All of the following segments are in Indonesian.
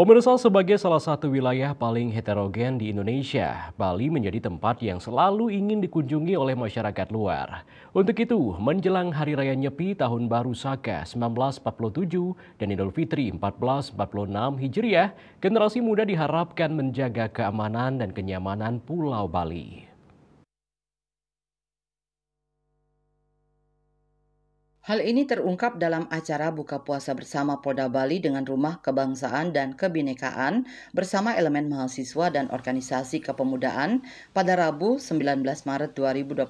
Pemirsa, sebagai salah satu wilayah paling heterogen di Indonesia, Bali menjadi tempat yang selalu ingin dikunjungi oleh masyarakat luar. Untuk itu, menjelang Hari Raya Nyepi Tahun Baru Saka 1947 dan Idul Fitri 1446 Hijriah, generasi muda diharapkan menjaga keamanan dan kenyamanan Pulau Bali. Hal ini terungkap dalam acara buka puasa bersama Polda Bali dengan Rumah Kebangsaan dan Kebinekaan bersama elemen mahasiswa dan organisasi kepemudaan pada Rabu 19 Maret 2025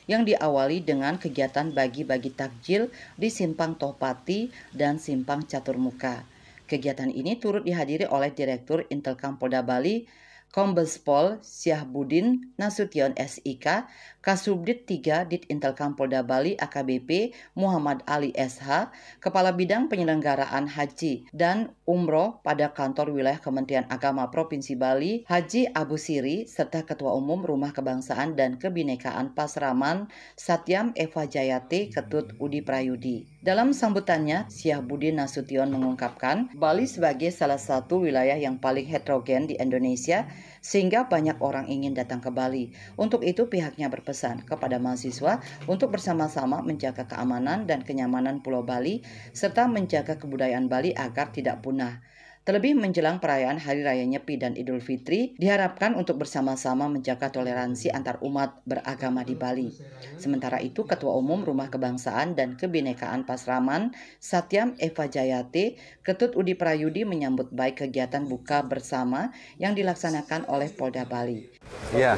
yang diawali dengan kegiatan bagi-bagi takjil di Simpang Tohpati dan Simpang Caturmuka. Kegiatan ini turut dihadiri oleh Direktur Intelkam Polda Bali, Kombes Pol Syahbudin Nasution SIK, Kasubdit 3 Dit Intelkam Polda Bali AKBP Muhammad Ali SH, Kepala Bidang Penyelenggaraan Haji dan Umroh pada Kantor Wilayah Kementerian Agama Provinsi Bali Haji Abu Siri, serta Ketua Umum Rumah Kebangsaan dan Kebinekaan Pasraman Satyam Eva Jayate Ketut Udi Prayudi. Dalam sambutannya, Syahbudin Nasution mengungkapkan Bali sebagai salah satu wilayah yang paling heterogen di Indonesia sehingga banyak orang ingin datang ke Bali. Untuk itu pihaknya berpesan kepada mahasiswa untuk bersama-sama menjaga keamanan dan kenyamanan Pulau Bali serta menjaga kebudayaan Bali agar tidak punah. Terlebih menjelang perayaan Hari Raya Nyepi dan Idul Fitri, diharapkan untuk bersama-sama menjaga toleransi antar umat beragama di Bali. Sementara itu, Ketua Umum Rumah Kebangsaan dan Kebinekaan Pasraman Satyam Eva Jayate Ketut Udi Prayudi menyambut baik kegiatan buka bersama yang dilaksanakan oleh Polda Bali. Ya,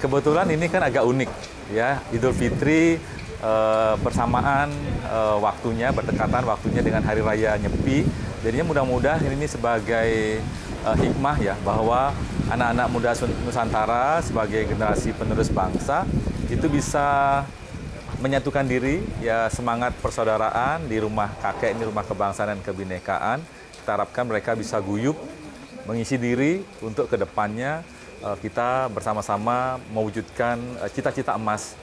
kebetulan ini kan agak unik ya, Idul Fitri bersamaan waktunya, berdekatan waktunya dengan Hari Raya Nyepi. Jadinya mudah-mudahan ini sebagai hikmah ya, bahwa anak-anak muda Nusantara sebagai generasi penerus bangsa itu bisa menyatukan diri, ya, semangat persaudaraan di rumah kakek, ini Rumah Kebangsaan dan Kebinekaan. Kita harapkan mereka bisa guyup, mengisi diri untuk kedepannya kita bersama-sama mewujudkan cita-cita emas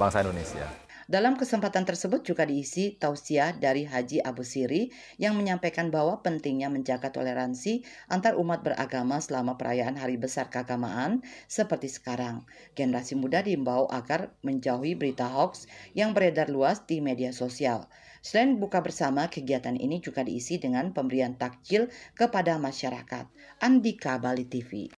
bangsa Indonesia. Dalam kesempatan tersebut juga diisi tausiah dari Haji Abu Siri yang menyampaikan bahwa pentingnya menjaga toleransi antar umat beragama selama perayaan Hari Besar Keagamaan seperti sekarang. Generasi muda diimbau agar menjauhi berita hoax yang beredar luas di media sosial. Selain buka bersama, kegiatan ini juga diisi dengan pemberian takjil kepada masyarakat. Andika, Bali TV.